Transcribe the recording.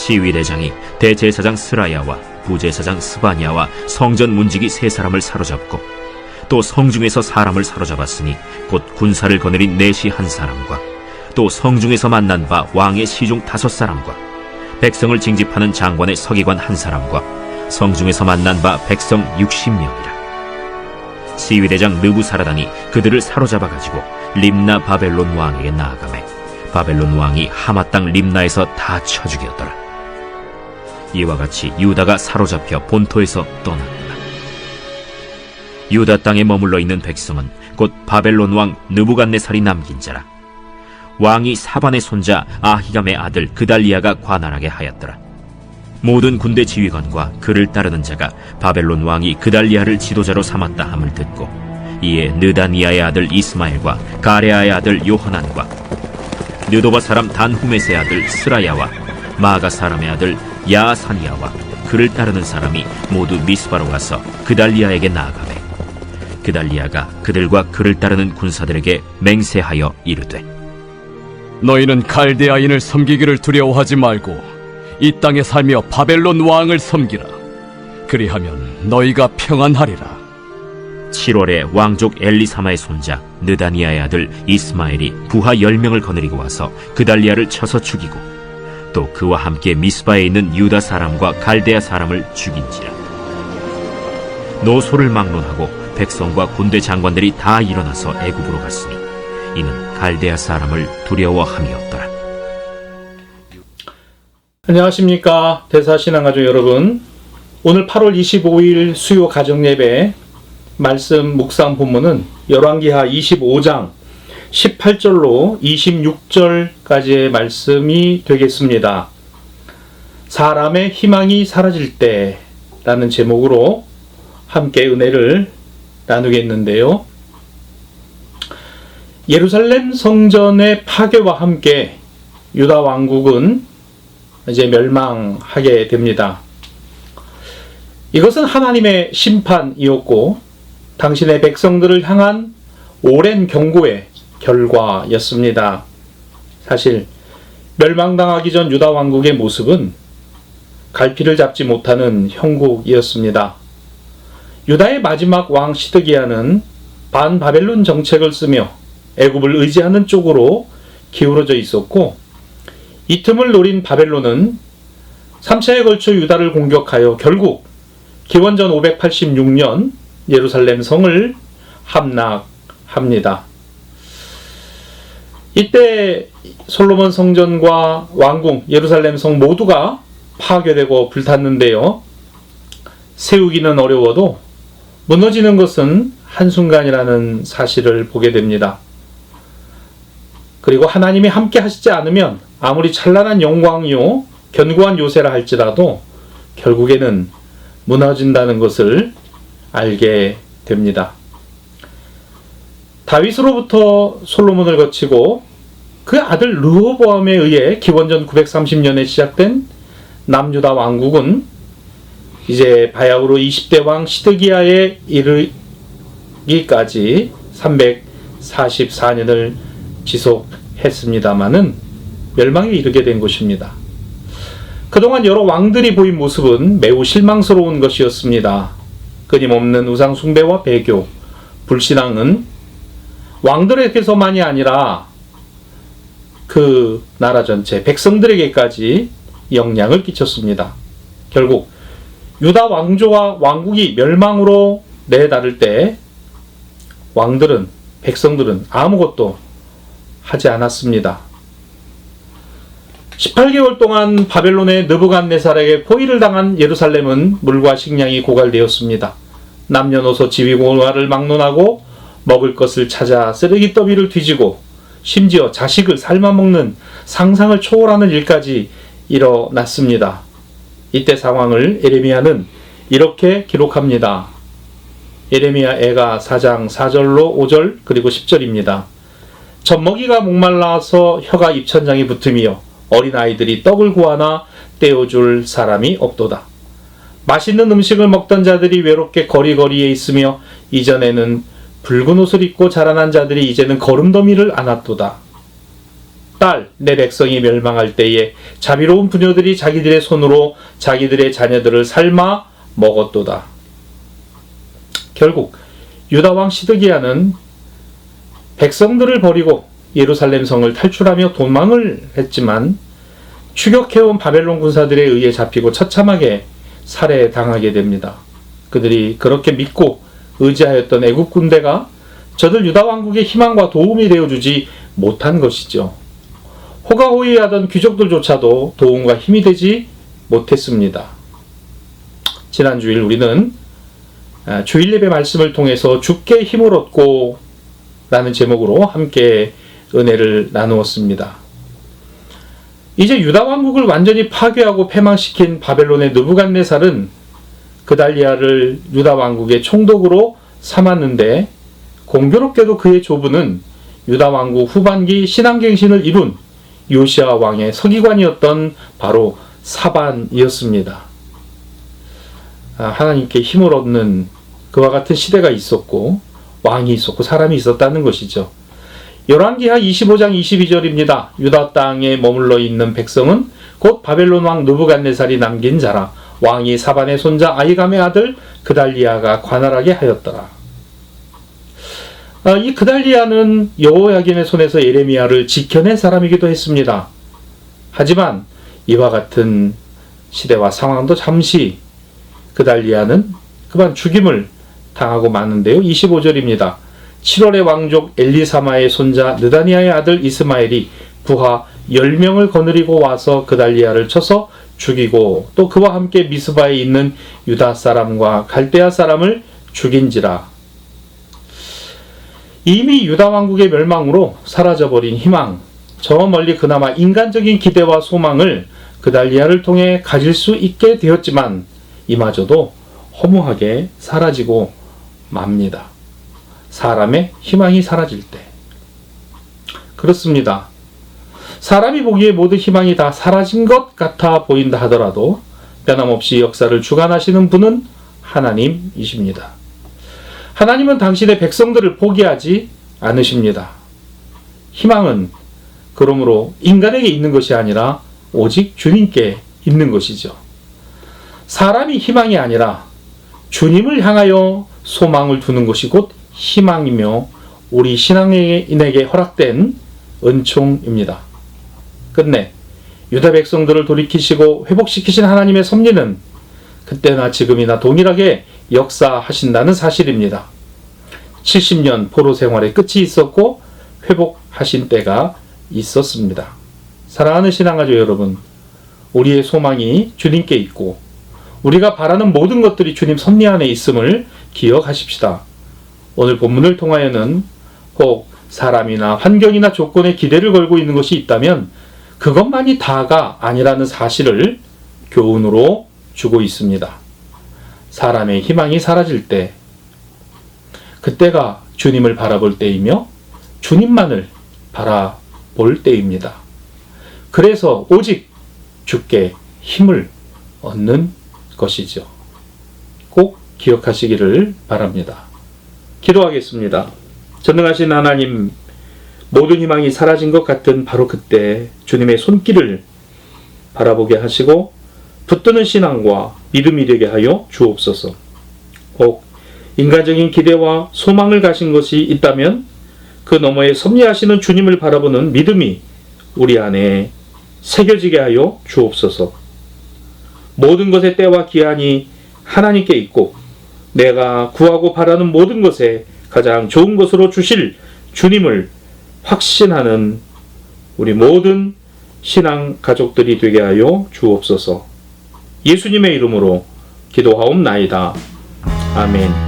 시위대장이 대제사장 스라야와 부제사장 스바냐와 성전 문지기 세 사람을 사로잡고 또 성중에서 사람을 사로잡았으니 곧 군사를 거느린 내시 한 사람과 또 성중에서 만난 바 왕의 시중 5사람과 백성을 징집하는 장관의 서기관 한 사람과 성중에서 만난 바 백성 60명이라. 시위대장 느부사라단이 그들을 사로잡아가지고 림나 바벨론 왕에게 나아가매 바벨론 왕이 하마 땅 림나에서 다 쳐 죽였더라. 이와 같이 유다가 사로잡혀 본토에서 떠났더라. 유다 땅에 머물러 있는 백성은 곧 바벨론 왕 느부갓네살이 남긴 자라. 왕이 사반의 손자 아히감의 아들 그달리아가 관할하게 하였더라. 모든 군대 지휘관과 그를 따르는 자가 바벨론 왕이 그달리아를 지도자로 삼았다 함을 듣고 이에 느다니아의 아들 이스마엘과 가레아의 아들 요하난과 느도바 사람 단후메스의 아들 스라야와 마가 사람의 아들 야사니아와 그를 따르는 사람이 모두 미스바로 가서 그달리아에게 나아가매 그달리아가 그들과 그를 따르는 군사들에게 맹세하여 이르되 너희는 갈대아인을 섬기기를 두려워하지 말고 이 땅에 살며 바벨론 왕을 섬기라. 그리하면 너희가 평안하리라. 7월에 왕족 엘리사마의 손자 느다니아의 아들 이스마엘이 부하 10명을 거느리고 와서 그달리아를 쳐서 죽이고 또 그와 함께 미스바에 있는 유다 사람과 갈대아 사람을 죽인지라. 노소를 막론하고 백성과 군대 장관들이 다 일어나서 애굽으로 갔으니 이는 갈대아 사람을 두려워함이었더라. 안녕하십니까 대사신앙가족 여러분. 오늘 8월 25일 수요 가정예배 말씀 묵상 본문은 열왕기하 25장 18절로 26절까지의 말씀이 되겠습니다. 사람의 희망이 사라질 때 라는 제목으로 함께 은혜를 나누겠는데요. 예루살렘 성전의 파괴와 함께 유다 왕국은 이제 멸망하게 됩니다. 이것은 하나님의 심판이었고 당신의 백성들을 향한 오랜 경고의 결과였습니다. 사실 멸망당하기 전 유다 왕국의 모습은 갈피를 잡지 못하는 형국이었습니다. 유다의 마지막 왕 시드기야는 반바벨론 정책을 쓰며 애굽을 의지하는 쪽으로 기울어져 있었고 이 틈을 노린 바벨론은 3차에 걸쳐 유다를 공격하여 결국 기원전 586년 예루살렘 성을 함락합니다. 이때 솔로몬 성전과 왕궁, 예루살렘 성 모두가 파괴되고 불탔는데요. 세우기는 어려워도 무너지는 것은 한순간이라는 사실을 보게 됩니다. 그리고 하나님이 함께 하시지 않으면 아무리 찬란한 영광이요 견고한 요새라 할지라도 결국에는 무너진다는 것을 알게 됩니다. 다윗으로부터 솔로몬을 거치고 그 아들 르호보암에 의해 기원전 930년에 시작된 남유다 왕국은 이제 바야흐로 20대 왕 시드기야에 이르기까지 344년을 지속했습니다마는 멸망에 이르게 된 것입니다. 그동안 여러 왕들이 보인 모습은 매우 실망스러운 것이었습니다. 끊임없는 우상 숭배와 배교, 불신앙은 왕들에게서만이 아니라 그 나라 전체 백성들에게까지 영향을 끼쳤습니다. 결국 유다 왕조와 왕국이 멸망으로 내다를 때 왕들은, 백성들은 아무것도 하지 않았습니다. 18개월 동안 바벨론의 느부갓네살에게 포위를 당한 예루살렘은 물과 식량이 고갈되었습니다. 남녀노소 지위고하를 막론하고 먹을 것을 찾아 쓰레기 더미를 뒤지고 심지어 자식을 삶아먹는 상상을 초월하는 일까지 일어났습니다. 이때 상황을 예레미야는 이렇게 기록합니다. 예레미야 애가 4장 4절로 5절 그리고 10절입니다. 젖먹이가 목말라서 혀가 입천장에 붙으며 어린아이들이 떡을 구하나 떼어줄 사람이 없도다. 맛있는 음식을 먹던 자들이 외롭게 거리거리에 있으며 이전에는 붉은 옷을 입고 자라난 자들이 이제는 거름더미를 안았도다. 딸, 내 백성이 멸망할 때에 자비로운 부녀들이 자기들의 손으로 자기들의 자녀들을 삶아 먹었도다. 결국 유다 왕 시드기야는 백성들을 버리고 예루살렘 성을 탈출하며 도망을 했지만 추격해온 바벨론 군사들에 의해 잡히고 처참하게 살해당하게 됩니다. 그들이 그렇게 믿고 의지하였던 애국 군대가 저들 유다 왕국의 희망과 도움이 되어주지 못한 것이죠. 호가호위하던 귀족들조차도 도움과 힘이 되지 못했습니다. 지난 주일 우리는 주일 예배 말씀을 통해서 주께 힘을 얻고 라는 제목으로 함께 은혜를 나누었습니다. 이제 유다 왕국을 완전히 파괴하고 패망시킨 바벨론의 느부갓네살은 그달리아를 유다 왕국의 총독으로 삼았는데 공교롭게도 그의 조부는 유다 왕국 후반기 신앙갱신을 이룬 요시야 왕의 서기관이었던 바로 사반이었습니다. 하나님께 힘을 얻는 그와 같은 시대가 있었고 왕이 있었고 사람이 있었다는 것이죠. 열왕기하 25장 22절입니다. 유다 땅에 머물러 있는 백성은 곧 바벨론 왕 느부갓네살이 남긴 자라. 왕이 사반의 손자 아히감의 아들 그달리아가 관할하게 하였더라. 이 그달리아는 여호야김의 손에서 예레미야를 지켜낸 사람이기도 했습니다. 하지만 이와 같은 시대와 상황도 잠시 그달리아는 그만 죽임을 당하고 마는데요. 25절입니다. 7월의 왕족 엘리사마의 손자 느다니아의 아들 이스마엘이 부하 10명을 거느리고 와서 그달리아를 쳐서 죽이고 또 그와 함께 미스바에 있는 유다 사람과 갈대아 사람을 죽인지라. 이미 유다 왕국의 멸망으로 사라져버린 희망, 저 멀리 그나마 인간적인 기대와 소망을 그달리아를 통해 가질 수 있게 되었지만 이마저도 허무하게 사라지고 맙니다. 사람의 희망이 사라질 때. 그렇습니다. 사람이 보기에 모든 희망이 다 사라진 것 같아 보인다 하더라도 변함없이 역사를 주관하시는 분은 하나님이십니다. 하나님은 당신의 백성들을 포기하지 않으십니다. 희망은 그러므로 인간에게 있는 것이 아니라 오직 주님께 있는 것이죠. 사람이 희망이 아니라 주님을 향하여 소망을 두는 것이 곧 희망이며 우리 신앙인에게 허락된 은총입니다. 끝내 유다 백성들을 돌이키시고 회복시키신 하나님의 섭리는 그때나 지금이나 동일하게 역사하신다는 사실입니다. 70년 포로 생활의 끝이 있었고 회복하신 때가 있었습니다. 사랑하는 신앙가족 여러분, 우리의 소망이 주님께 있고 우리가 바라는 모든 것들이 주님 섭리 안에 있음을 기억하십시다. 오늘 본문을 통하여는 혹 사람이나 환경이나 조건에 기대를 걸고 있는 것이 있다면 그것만이 다가 아니라는 사실을 교훈으로 주고 있습니다. 사람의 희망이 사라질 때, 그때가 주님을 바라볼 때이며 주님만을 바라볼 때입니다. 그래서 오직 주께 힘을 얻는 것이죠. 꼭 기억하시기를 바랍니다. 기도하겠습니다. 전능하신 하나님, 모든 희망이 사라진 것 같은 바로 그때 주님의 손길을 바라보게 하시고 붙드는 신앙과 믿음이 되게 하여 주옵소서. 혹 인간적인 기대와 소망을 가신 것이 있다면 그 너머에 섭리하시는 주님을 바라보는 믿음이 우리 안에 새겨지게 하여 주옵소서. 모든 것의 때와 기한이 하나님께 있고 내가 구하고 바라는 모든 것에 가장 좋은 것으로 주실 주님을 확신하는 우리 모든 신앙 가족들이 되게 하여 주옵소서. 예수님의 이름으로 기도하옵나이다. 아멘.